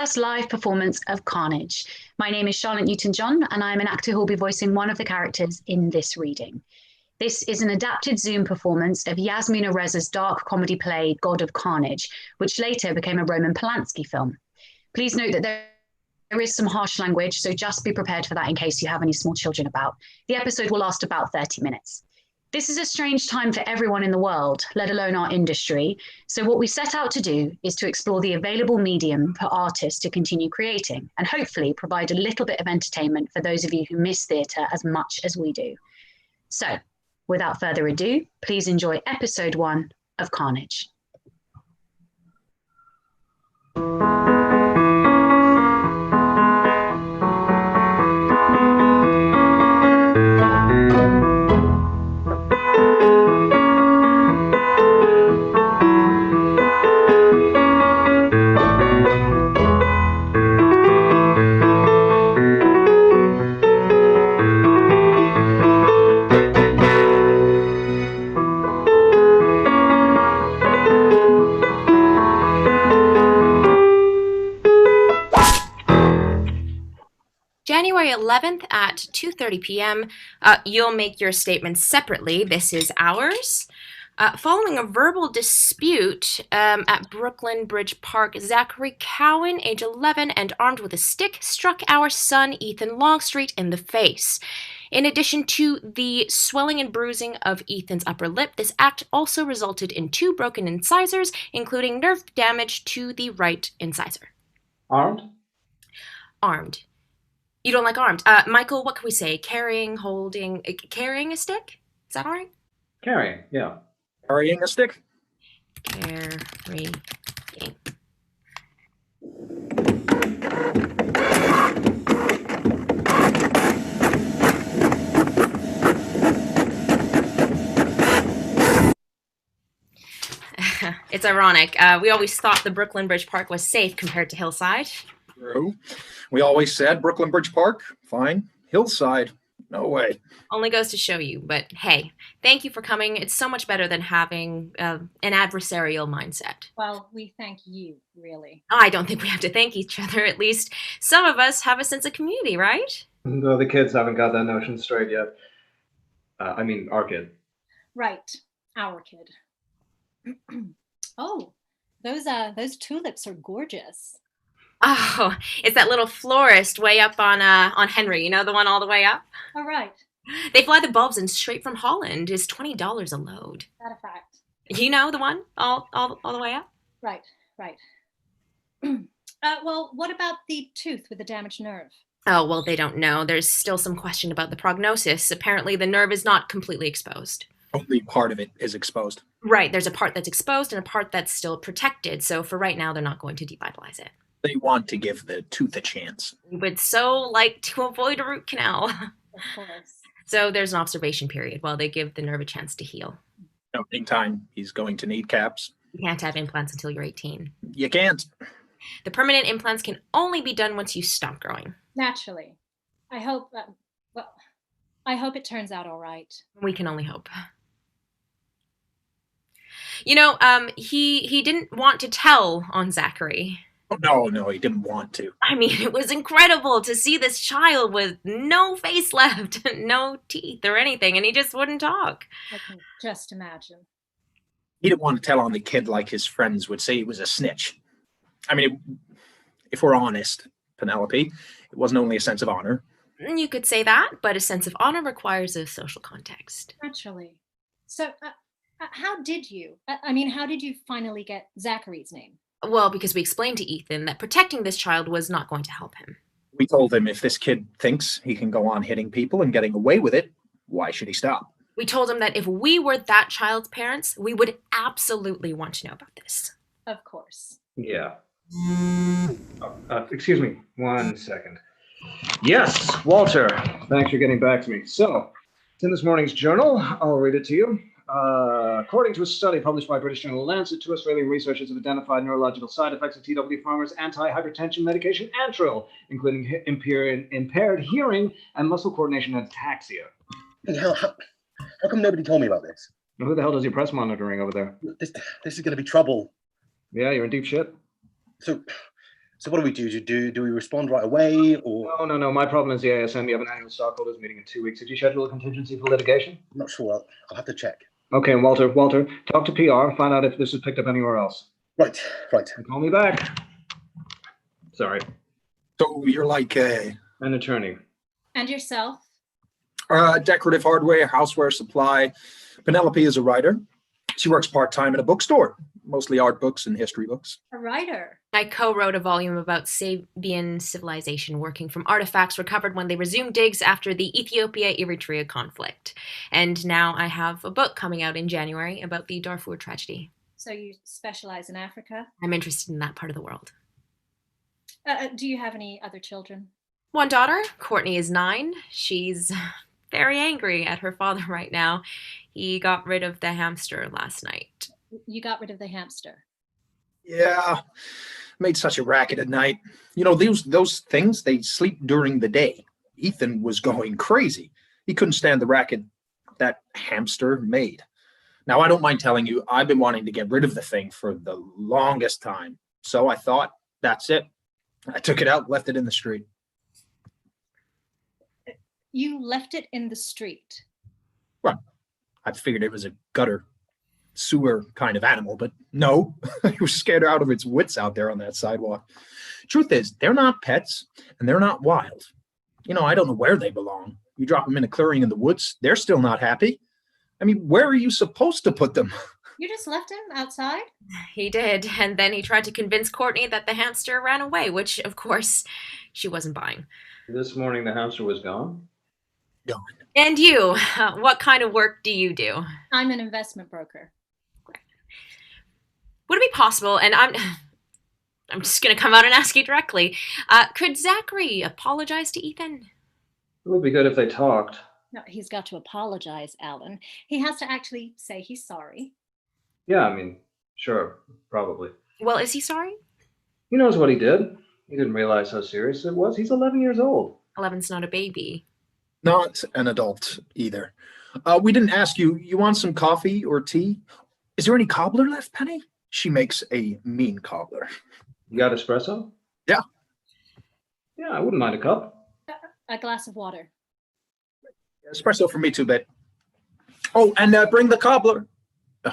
first live performance of Carnage. My name is Charlotte Newton-John, and I'm an actor who will be voicing one of the characters in this reading. This is an adapted Zoom performance of Yasmina Reza's dark comedy play, God of Carnage, which later became a Roman Polanski film. Please note that there is some harsh language, so just be prepared for that in case you have any small children about. The episode will last about 30 minutes. This is a strange time for everyone in the world, let alone our industry. So what we set out to do is to explore the available medium for artists to continue creating and hopefully provide a little bit of entertainment for those of you who miss theatre as much as we do. So without further ado, please enjoy episode 1 of Carnage. January 11th at 2:30 p.m. You'll make your statements separately. This is ours. Following a verbal dispute at Brooklyn Bridge Park, Zachary Cowan, age 11, and armed with a stick, struck our son Ethan Longstreet in the face. In addition to the swelling and bruising of Ethan's upper lip, this act also resulted in 2 broken incisors, including nerve damage to the right incisor. Armed? Armed. You don't like armed. Michael, what can we say? Carrying, holding, carrying a stick? Is that all right? Carrying, yeah. Carrying a stick? Carrying. It's ironic. We always thought the Brooklyn Bridge Park was safe compared to Hillside. True. We always said Brooklyn Bridge Park, fine. Hillside, no way. Only goes to show you. But hey, thank you for coming. It's so much better than having an adversarial mindset. Well, we thank you, really. I don't think we have to thank each other. At least some of us have a sense of community, right? No, the kids haven't got that notion straight yet. I mean, our kid. Right, our kid. Oh, those tulips are gorgeous. Oh, it's that little florist way up on Henry, you know, the one all the way up? All right. They fly the bulbs in straight from Holland. It's $20 a load. That a fact. You know the one all the way up? Right. Well, what about the tooth with the damaged nerve? Oh, well, they don't know. There's still some question about the prognosis. Apparently, the nerve is not completely exposed. Only part of it is exposed. Right. There's a part that's exposed and a part that's still protected. So for right now, they're not going to devitalize it. They want to give the tooth a chance. We would so like to avoid a root canal. Of course. So there's an observation period while they give the nerve a chance to heal. No, meantime, he's going to need caps. You can't have implants until you're 18. You can't. The permanent implants can only be done once you stop growing. Naturally. I hope, I hope it turns out all right. We can only hope. You know, he didn't want to tell on Zachary. Oh, no, he didn't want to. I mean, it was incredible to see this child with no face left, no teeth or anything, and he just wouldn't talk. I can just imagine. He didn't want to tell on the kid like his friends would say he was a snitch. I mean, if we're honest, Penelope, it wasn't only a sense of honor. You could say that, but a sense of honor requires a social context. Naturally. So, how did you finally get Zachary's name? Well, because we explained to Ethan that protecting this child was not going to help him. We told him if this kid thinks he can go on hitting people and getting away with it, why should he stop? We told him that if we were that child's parents, we would absolutely want to know about this. Of course. Yeah. Excuse me, 1 second. Yes, Walter. Thanks for getting back to me. So, it's in this morning's journal. I'll read it to you. According to a study published by British journal Lancet, 2 Australian researchers have identified neurological side effects of TW Farmer's anti-hypertension medication Antril, including impaired hearing and muscle coordination and ataxia. How come nobody told me about this? Who the hell does your press monitoring over there? This is going to be trouble. Yeah, you're in deep shit. So, So what do we do? Do we respond right away, or? No. My problem is the ASM. You have an annual stockholders meeting in 2 weeks. Did you schedule a contingency for litigation? I'm not sure. I'll have to check. Okay, and Walter, talk to PR. Find out if this is picked up anywhere else. Right. And call me back. Sorry. So you're like an attorney. And yourself? Decorative hardware, houseware supply. Penelope is a writer. She works part-time in a bookstore, mostly art books and history books. A writer? I co-wrote a volume about Sabian civilization, working from artifacts recovered when they resumed digs after the Ethiopia-Eritrea conflict. And now I have a book coming out in January about the Darfur tragedy. So you specialize in Africa? I'm interested in that part of the world. Do you have any other children? One daughter, Courtney, is 9. She's very angry at her father right now. He got rid of the hamster last night. You got rid of the hamster? Yeah, made such a racket at night. You know, those things, they sleep during the day. Ethan was going crazy. He couldn't stand the racket that hamster made. Now, I don't mind telling you, I've been wanting to get rid of the thing for the longest time. So I thought, that's it. I took it out, left it in the street. You left it in the street? Well, I figured it was a gutter sewer kind of animal, but no, it was scared out of its wits out there on that sidewalk. Truth is, they're not pets and they're not wild. You know, I don't know where they belong. You drop them in a clearing in the woods, they're still not happy. I mean, where are you supposed to put them? You just left him outside? He did, and then he tried to convince Courtney that the hamster ran away, which, of course, she wasn't buying. This morning the hamster was gone? Gone. And you, what kind of work do you do? I'm an investment broker. Would it be possible, and I'm just going to come out and ask you directly, could Zachary apologize to Ethan? It would be good if they talked. No, he's got to apologize, Alan. He has to actually say he's sorry. Yeah, I mean, sure, probably. Well, is he sorry? He knows what he did. He didn't realize how serious it was. He's 11 years old. 11's not a baby. Not an adult either. We didn't ask you, you want some coffee or tea? Is there any cobbler left, Penny? She makes a mean cobbler. You got espresso? Yeah. Yeah, I wouldn't mind a cup. A glass of water. Espresso for me too, babe. Oh, and bring the cobbler. Oh.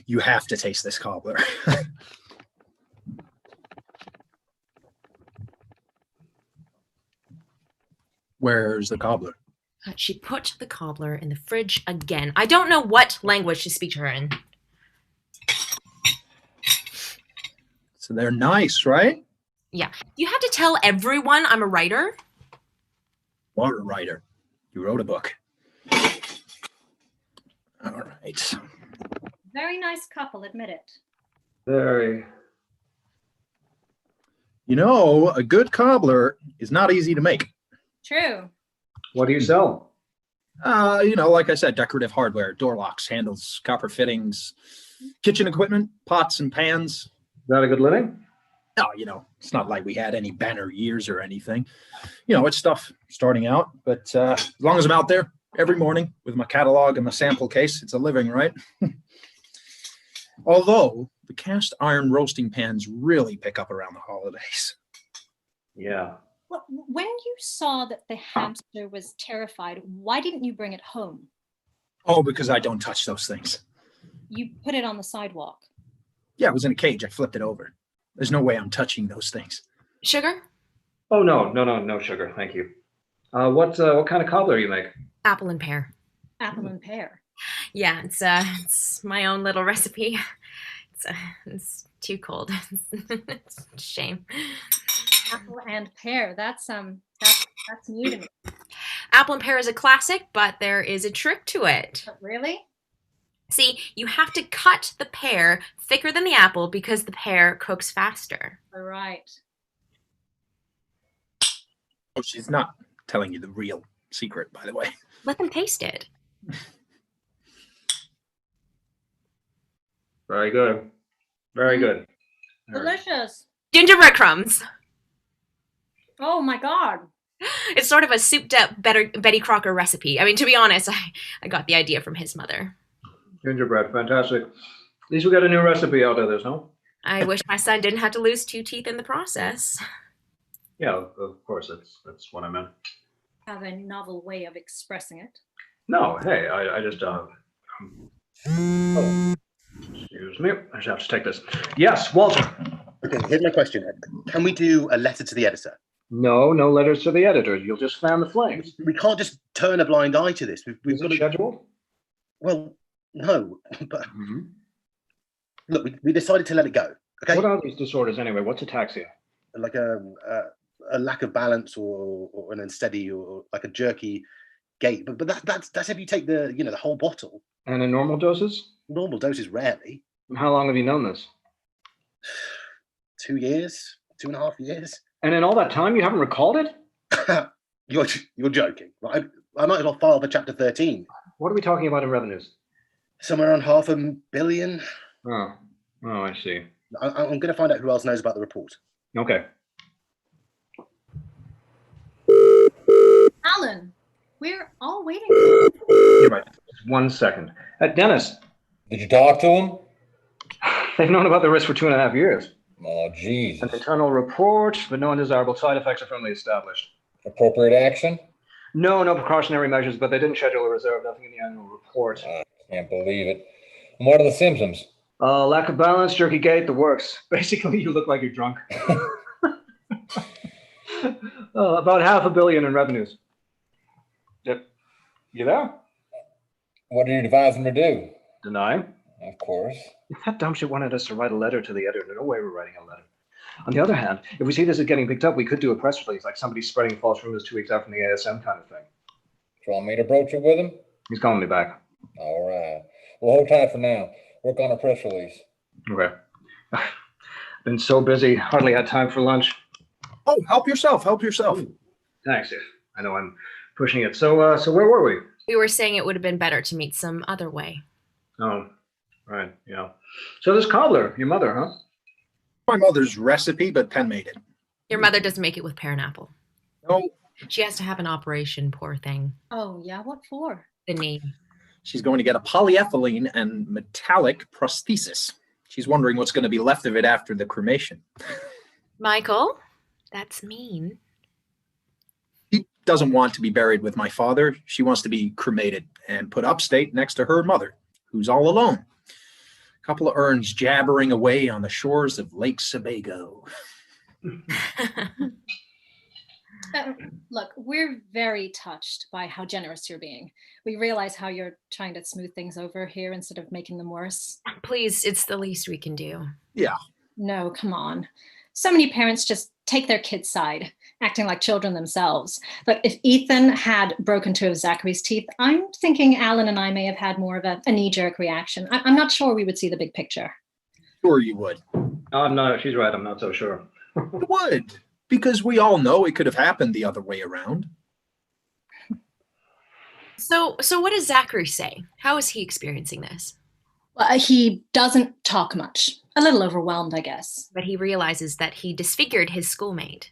You have to taste this cobbler. Where's the cobbler? She put the cobbler in the fridge again. I don't know what language to speak to her in. So they're nice, right? Yeah. You have to tell everyone I'm a writer? What a writer. You wrote a book. All right. Very nice couple, admit it. Very. You know, a good cobbler is not easy to make. True. What do you sell? You know, like I said, decorative hardware, door locks, handles, copper fittings, kitchen equipment, pots and pans. Is that a good living? No, you know, it's not like we had any banner years or anything. You know, it's stuff starting out, but as long as I'm out there every morning with my catalog and my sample case, it's a living, right? Although the cast iron roasting pans really pick up around the holidays. Yeah. Well, when you saw that the hamster was terrified, why didn't you bring it home? Oh, because I don't touch those things. You put it on the sidewalk. Yeah, it was in a cage. I flipped it over. There's no way I'm touching those things. Sugar? Oh, no sugar. Thank you. What kind of cobbler you make? Apple and pear. Apple and pear. Yeah, it's my own little recipe. It's too cold. It's a shame. Apple and pear. That's new to me. Apple and pear is a classic, but there is a trick to it. Really? See, you have to cut the pear thicker than the apple because the pear cooks faster. All right. Oh, she's not telling you the real secret, by the way. Let them taste it. Very good. Very good. Delicious. Gingerbread crumbs. Oh my God. It's sort of a souped-up Betty Crocker recipe. I mean, to be honest, I got the idea from his mother. Gingerbread, fantastic. least we got a new recipe out of this, no? I wish my son didn't have to lose 2 teeth in the process. Yeah, of course, that's what I meant. Have a novel way of expressing it. No, hey, I just, oh, excuse me, I just have to take this. Yes, Walter. Okay, here's my question. Can we do a letter to the editor? No letters to the editor. You'll just fan the flames. We can't just turn a blind eye to this. We've Is got it to. scheduled? Well, no, but look, we decided to let it go. Okay. What are these disorders anyway? What's ataxia? Like a lack of balance or an unsteady or like a jerky gait. But that's if you take the whole bottle. And in normal doses? Normal doses rarely. And how long have you known this? 2 years, 2.5 years. And in all that time, you haven't recalled it? You're joking, right? I might as well file for Chapter 13. What are we talking about in revenues? Somewhere around $500 million. Oh, I see. I'm going to find out who else knows about the report. Okay. Alan, we're all waiting. You're right. Just 1 second. Dennis. Did you talk to him? They've known about the risk for 2.5 years. Oh, Jesus. An internal report, but no undesirable side effects are firmly established. Appropriate action? No precautionary measures, but they didn't schedule a reserve, nothing in the annual report. I can't believe it. And what are the symptoms? Lack of balance, jerky gait, the works. Basically, you look like you're drunk. About $500 million in revenues. Yep. You there? What did you advise him to do? Deny. Of course. If that dumb shit wanted us to write a letter to the editor, no way we're writing a letter. On the other hand, if we see this is getting picked up, we could do a press release, like somebody spreading false rumors 2 weeks out from the ASM kind of thing. Do you want me to broach it with him? He's calling me back. All right. Well, hold tight for now. Work on a press release. Okay. Been so busy, hardly had time for lunch. Oh, help yourself. Help yourself. Thanks. I know I'm pushing it. So where were we? We were saying it would have been better to meet some other way. Oh, right. Yeah. So this cobbler, your mother, huh? My mother's recipe, but Penn made it. Your mother doesn't make it with pear and apple. No, She has to have an operation, poor thing. Oh, yeah, what for? The knee. she's going to get a polyethylene and metallic prosthesis. She's wondering what's going to be left of it after the cremation. Michael, that's mean. She doesn't want to be buried with my father. She wants to be cremated and put upstate next to her mother, who's all alone. A couple of urns jabbering away on the shores of Lake Sebago. Look, we're very touched by how generous you're being. We realize how you're trying to smooth things over here instead of making them worse. Please, it's the least we can do. Yeah. No, come on. So many parents just take their kid's side, acting like children themselves. But if Ethan had broken two of Zachary's teeth, I'm thinking Alan and I may have had more of a knee-jerk reaction. I'm not sure we would see the big picture. Sure you would. I'm not, she's right, I'm not so sure. You would, because we all know it could have happened the other way around. So what does Zachary say? How is he experiencing this? Well, he doesn't talk much. A little overwhelmed, I guess. But he realizes that he disfigured his schoolmate.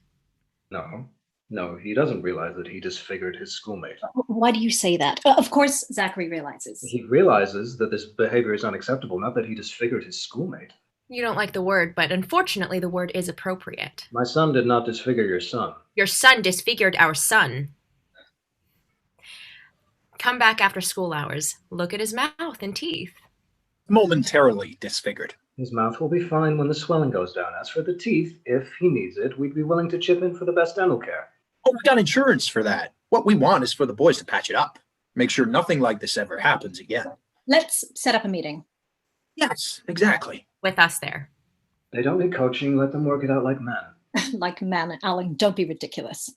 No, he doesn't realize that he disfigured his schoolmate. Why do you say that? Of course, Zachary realizes. He realizes that this behavior is unacceptable, not that he disfigured his schoolmate. You don't like the word, but unfortunately the word is appropriate. My son did not disfigure your son. Your son disfigured our son. Come back after school hours. Look at his mouth and teeth. Momentarily disfigured. His mouth will be fine when the swelling goes down. As for the teeth, if he needs it, we'd be willing to chip in for the best dental care. Oh, we got insurance for that. What we want is for the boys to patch it up. Make sure nothing like this ever happens again. Let's set up a meeting. Yes, exactly. With us there. They don't need coaching. Let them work it out like men. Like, man, Alan, don't be ridiculous.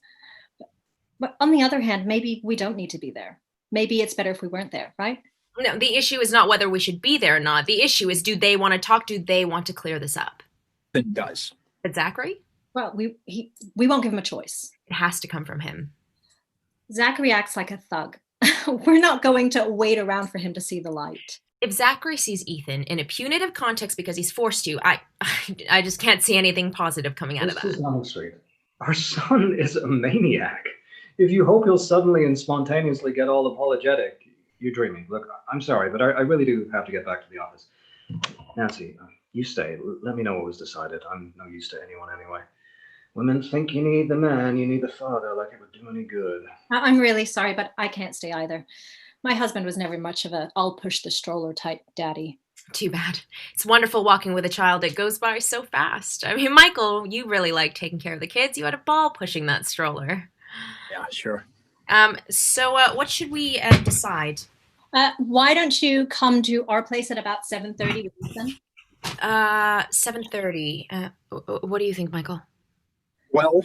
But on the other hand, maybe we don't need to be there. Maybe it's better if we weren't there, right? No, the issue is not whether we should be there or not. The issue is, do they want to talk? Do they want to clear this up? It does. But Zachary? Well, we won't give him a choice. It has to come from him. Zachary acts like a thug. We're not going to wait around for him to see the light. If Zachary sees Ethan in a punitive context because he's forced to, I just can't see anything positive coming out of This is that. Longstreet. Our son is a maniac. If you hope he'll suddenly and spontaneously get all apologetic, you're dreaming. Look, I'm sorry, but I really do have to get back to the office. Nancy, you stay. Let me know what was decided. I'm no use to anyone anyway. Women think you need the man, you need the father, like it would do any good. I'm really sorry, but I can't stay either. My husband was never much of a I'll push the stroller type daddy. Too bad. It's wonderful walking with a child. It goes by so fast. I mean, Michael, you really like taking care of the kids. You had a ball pushing that stroller. Yeah, sure. So what should we decide? Why don't you come to our place at about 7:30 with Ethan? 7:30. What do you think, Michael? Well,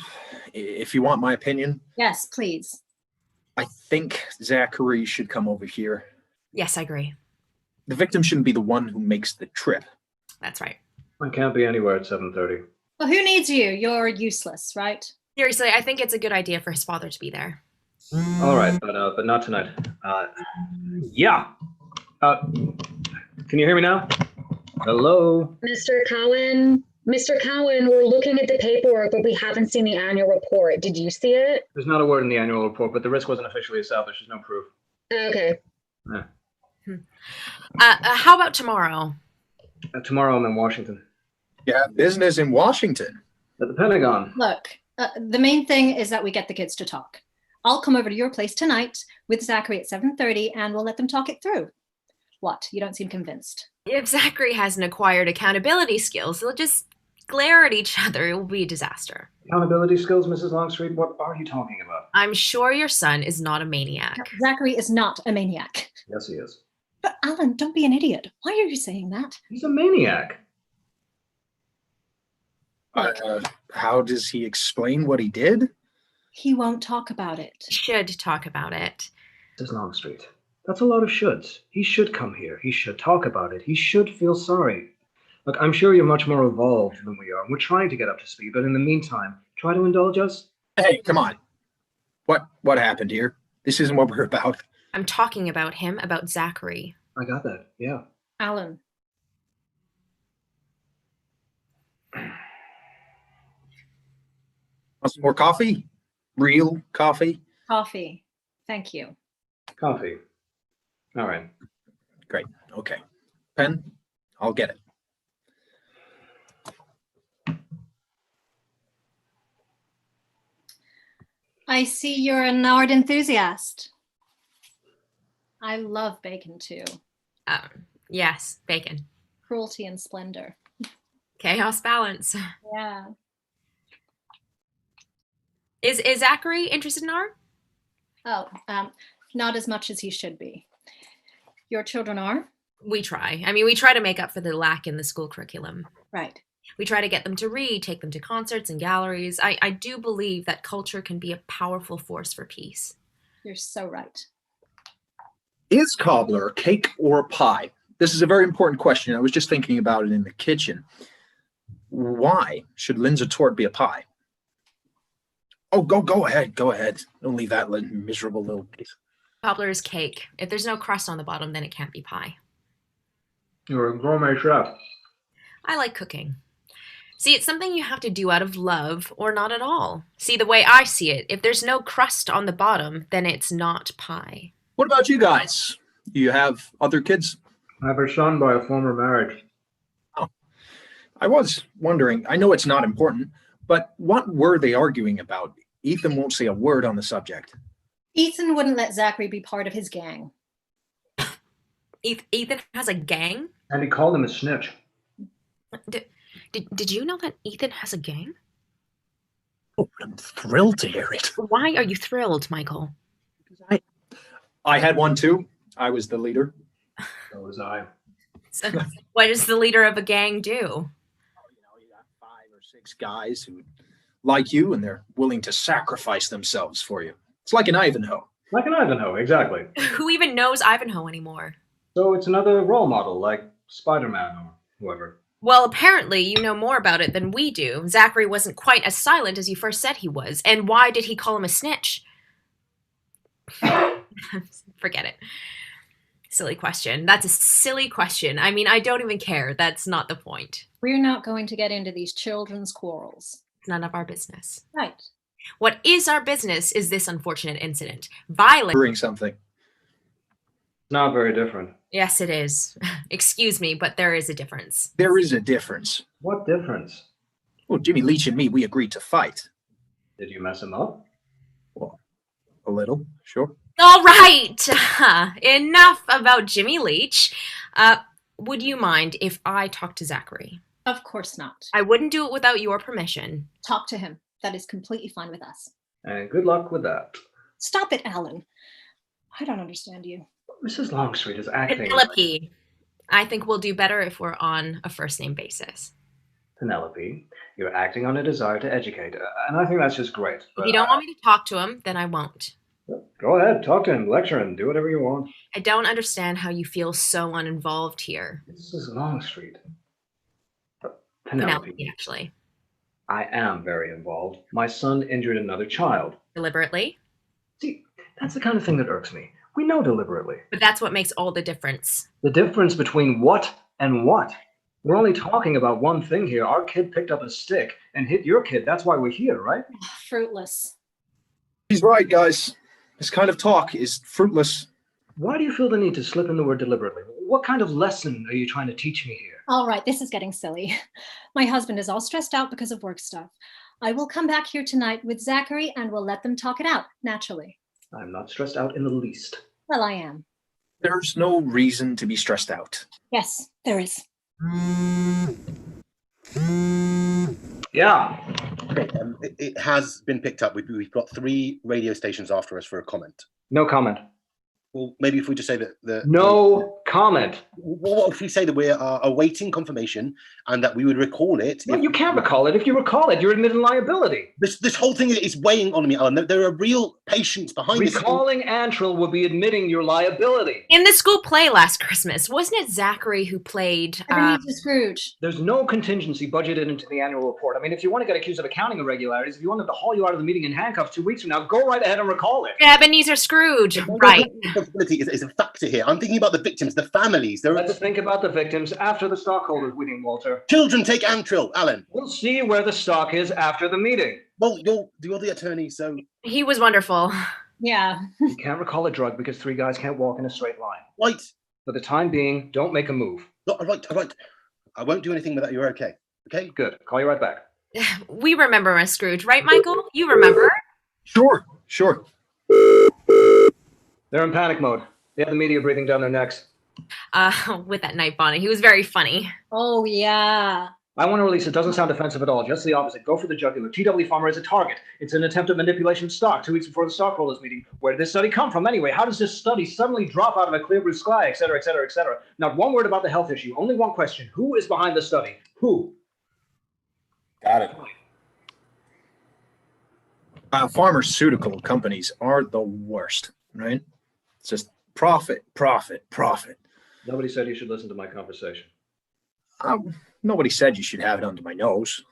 if you want my opinion. Yes, please. I think Zachary should come over here. Yes, I agree. The victim shouldn't be the one who makes the trip. That's right. I can't be anywhere at 7:30. Well, who needs you? You're useless, right? Seriously, I think it's a good idea for his father to be there. All right, but not tonight. Yeah. Can you hear me now? Hello? Mr. Cowan? Mr. Cowan, we're looking at the paperwork, but we haven't seen the annual report. Did you see it? There's not a word in the annual report, but the risk wasn't officially established. There's no proof. Okay. Yeah. How about tomorrow? Tomorrow I'm in Washington. Yeah, business in Washington. At the Pentagon. Look, the main thing is that we get the kids to talk. I'll come over to your place tonight with Zachary at 7:30 and we'll let them talk it through. What? You don't seem convinced. If Zachary hasn't acquired accountability skills, they'll just glare at each other. It will be a disaster. Accountability skills, Mrs. Longstreet? What are you talking about? I'm sure your son is not a maniac. Zachary is not a maniac. Yes, he is. But Alan, don't be an idiot. Why are you saying that? He's a maniac. How does he explain what he did? He won't talk about it. Should talk about it. Mrs. Longstreet, that's a lot of shoulds. He should come here. He should talk about it. He should feel sorry. Look, I'm sure you're much more evolved than we are. We're trying to get up to speed, but in the meantime, try to indulge us. Hey, come on. What happened here? This isn't what we're about. I'm talking about him, about Zachary. I got that, yeah. Alan. Want some more coffee? Real coffee? Coffee. Thank you. Coffee. All right. Great. Okay. Pen? I'll get it. I see you're an art enthusiast. I love bacon too. Yes, bacon. Cruelty and splendor. Chaos balance. Yeah. Is Zachary interested in art? Oh, not as much as he should be. Your children are? We try. I mean, we try to make up for the lack in the school curriculum. Right. We try to get them to read, take them to concerts and galleries. I do believe that culture can be a powerful force for peace. You're so right. Is cobbler a cake or a pie? This is a very important question. I was just thinking about it in the kitchen. Why should Lindsay Tort be a pie? Oh, go ahead. Go ahead. Don't leave that miserable little piece. Cobbler is cake. If there's no crust on the bottom, then it can't be pie. You're a gourmet chef. I like cooking. See, it's something you have to do out of love or not at all. See, the way I see it, if there's no crust on the bottom, then it's not pie. What about you guys? Do you have other kids? I have a son by a former marriage. Oh, I was wondering. I know it's not important, but what were they arguing about? Ethan won't say a word on the subject. Ethan wouldn't let Zachary be part of his gang. Ethan has a gang? And he called him a snitch. Did you know that Ethan has a gang? Oh, I'm thrilled to hear it. Why are you thrilled, Michael? I had one too. I was the leader. So was I. So what does the leader of a gang do? You got 5 or 6 guys who like you and they're willing to sacrifice themselves for you. It's like an Ivanhoe. Like an Ivanhoe, exactly. Who even knows Ivanhoe anymore? So it's another role model, like Spider-Man or whoever. Well, apparently you know more about it than we do. Zachary wasn't quite as silent as you first said he was. And why did he call him a snitch? Forget it. Silly question. That's a silly question. I mean, I don't even care. That's not the point. We're not going to get into these children's quarrels. It's none of our business. Right. What is our business is this unfortunate incident. Violent. Bring something. Not very different. Yes, it is. Excuse me, but there is a difference. There is a difference. What difference? Well, Jimmy Leach and me, we agreed to fight. Did you mess him up? Well, a little, sure. All right. Enough about Jimmy Leach. Would you mind if I talk to Zachary? Of course not. I wouldn't do it without your permission. Talk to him. That is completely fine with us. And good luck with that. Stop it, Alan. I don't understand you. Mrs. Longstreet is acting. Penelope. I think we'll do better if we're on a first name basis. Penelope, you're acting on a desire to educate, and I think that's just great. If you don't want me to talk to him, then I won't. Go ahead, talk to him, lecture him, do whatever you want. I don't understand how you feel so uninvolved here. Mrs. Longstreet. Penelope, actually. I am very involved. My son injured another child. Deliberately? See, that's the kind of thing that irks me. We know deliberately. But that's what makes all the difference. The difference between what and what? We're only talking about one thing here. Our kid picked up a stick and hit your kid. That's why we're here, right? Fruitless. He's right, guys. This kind of talk is fruitless. Why do you feel the need to slip in the word deliberately? What kind of lesson are you trying to teach me here? All right, this is getting silly. My husband is all stressed out because of work stuff. I will come back here tonight with Zachary and we'll let them talk it out, naturally. I'm not stressed out in the least. Well, I am. There's no reason to be stressed out. Yes, there is. Yeah. Okay, it has been picked up. We've got 3 radio stations after us for a comment. No comment. Well, maybe if we just say that no comment. What if we say that we are awaiting confirmation and that we would recall it? No, you can't recall it. If you recall it, you're admitting liability. This whole thing is weighing on me, Alan. There are real patients behind this. Recalling Antral would be admitting your liability. In the school play last Christmas, wasn't it Zachary who played Ebenezer Scrooge? There's no contingency budgeted into the annual report. I mean, if you want to get accused of accounting irregularities, if you want them to haul you out of the meeting in handcuffs 2 weeks from now, go right ahead and recall it. Ebenezer Scrooge? Right. Responsibility is a factor here. I'm thinking about the victims, the families. Let's think about the victims after the stockholders meeting, Walter. Children take Antral, Alan. We'll see where the stock is after the meeting. Well, you're the attorney, so... He was wonderful. Yeah. You can't recall a drug because 3 guys can't walk in a straight line. Right. For the time being, don't make a move. All right. I won't do anything without you're okay. Okay? Good. Call you right back. We remember Miss Scrooge, right, Michael? You remember? Sure. They're in panic mode. They have the media breathing down their necks. With that night bonnet. He was very funny. Oh, yeah. I want to release it. Doesn't sound offensive at all. Just the opposite. Go for the jugular. TW Farmer is a target. It's an attempt at manipulation of stock 2 weeks before the stockholders meeting. Where did this study come from anyway? How does this study suddenly drop out of a clear blue sky, et cetera, et cetera, et cetera? Not one word about the health issue. Only one question. Who is behind the study? Who? Got it. Pharmaceutical companies are the worst, right? It's just profit. Nobody said you should listen to my conversation. Nobody said you should have it under my nose.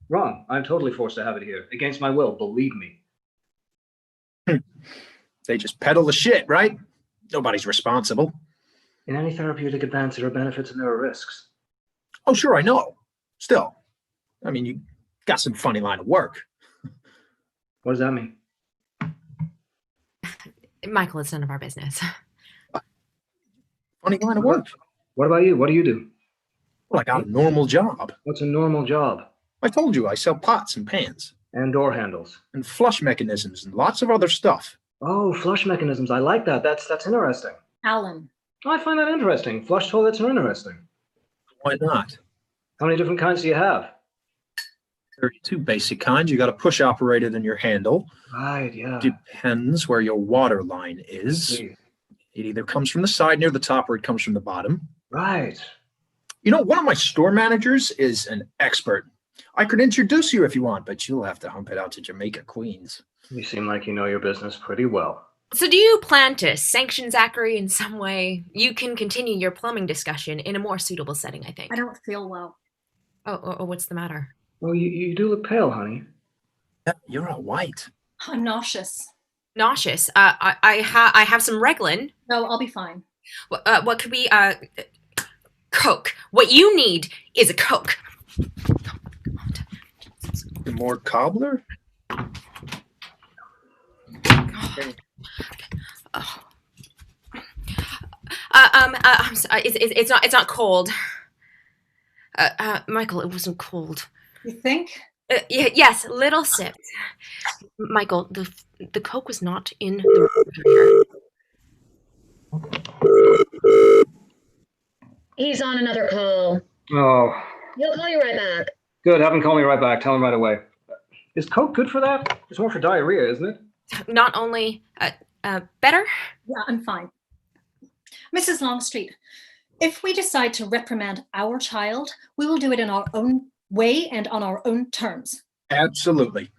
Wrong. I'm totally forced to have it here. Against my will, believe me. They just peddle the shit, right? Nobody's responsible. In any therapeutic advance, there are benefits and there are risks. Oh, sure, I know. Still, I mean, you got some funny line of work. What does that mean? Michael, it's none of our business. Funny line of work. What about you? What do you do? Well, I got a normal job. What's a normal job? I told you I sell pots and pans. And door handles. And flush mechanisms and lots of other stuff. Oh, flush mechanisms. I like that. That's interesting. Alan. I find that interesting. Flush toilets are interesting. Why not? How many different kinds do you have? 32 basic kinds. You got a push operated in your handle. Right, yeah. Depends where your water line is. See. It either comes from the side near the top or it comes from the bottom. Right. You know, one of my store managers is an expert. I could introduce you if you want, but you'll have to hump it out to Jamaica, Queens. You seem like you know your business pretty well. So do you plan to sanction Zachary in some way? You can continue your plumbing discussion in a more suitable setting, I think. I don't feel well. Oh, what's the matter? Well, you do look pale, honey. You're all white. I'm nauseous. Nauseous? I have some Reglan. No, I'll be fine. What could we, Coke. What you need is a Coke. More cobbler? I'm sorry. It's not cold. Michael, it wasn't cold. You think? Yes, little sip. Michael, the Coke was not in the refrigerator. He's on another call. Oh. He'll call you right back. Good. Have him call me right back. Tell him right away. Is Coke good for that? It's more for diarrhea, isn't it? Not only better? Yeah, I'm fine. Mrs. Longstreet, if we decide to reprimand our child, we will do it in our own way and on our own terms. Absolutely.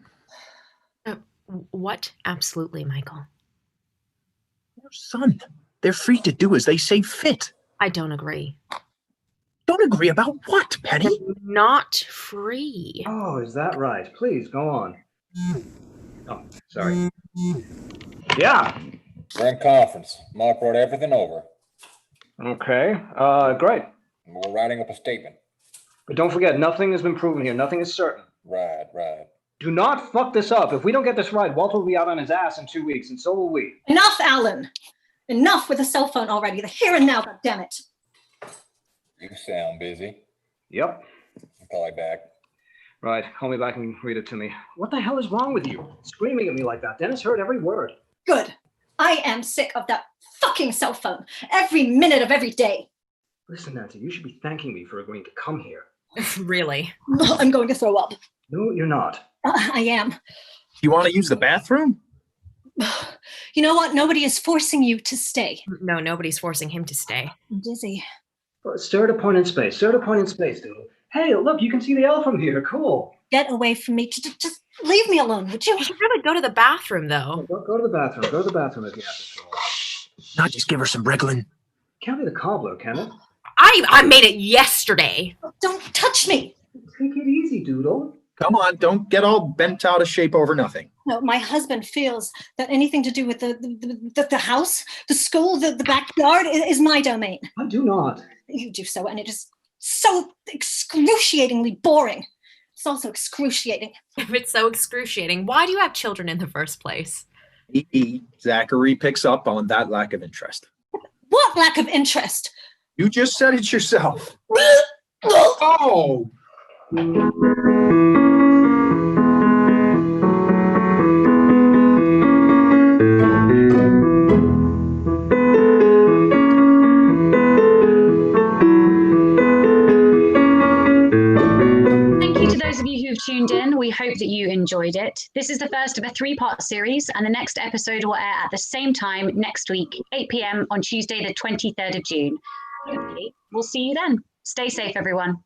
What? Absolutely, Michael. Your son. They're free to do as they say fit. I don't agree. Don't agree about what, Penny? Not free. Oh, is that right? Please, go on. Oh, sorry. Yeah. We're in conference. Mark brought everything over. Okay. Great. We're writing up a statement. But don't forget, nothing has been proven here. Nothing is certain. Right. Do not fuck this up. If we don't get this right, Walter will be out on his ass in 2 weeks, and so will we. Enough, Alan. Enough with the cell phone already. The here and now, goddammit. You sound busy. Yep. I'll call you back. Right. Call me back and read it to me. What the hell is wrong with you? Screaming at me like that. Dennis heard every word. Good. I am sick of that fucking cell phone. Every minute of every day. Listen, Nancy, you should be thanking me for agreeing to come here. Really? I'm going to throw up. No, you're not. I am. You want to use the bathroom? You know what? Nobody is forcing you to stay. No, nobody's forcing him to stay. I'm dizzy. Stare at a point in space. Stare at a point in space, dude. Hey, look, you can see the L from here. Cool. Get away from me. Just leave me alone, would you? You should probably go to the bathroom, though. Go to the bathroom. Go to the bathroom if you have to. Not just give her some Reglan. Can't be the cobbler, can it? I made it yesterday. Don't touch me. Take it easy, doodle. Come on, don't get all bent out of shape over nothing. No, my husband feels that anything to do with the house, the school, the backyard is my domain. I do not. You do so, and it is so excruciatingly boring. It's also excruciating. If it's so excruciating, why do you have children in the first place? Zachary picks up on that lack of interest. What lack of interest? You just said it yourself. Oh! Tuned in. We hope that you enjoyed it. This is the first of a 3-part series, and the next episode will air at the same time next week, 8 p.m. on Tuesday, the 23rd of June. Hopefully, we'll see you then. Stay safe, everyone.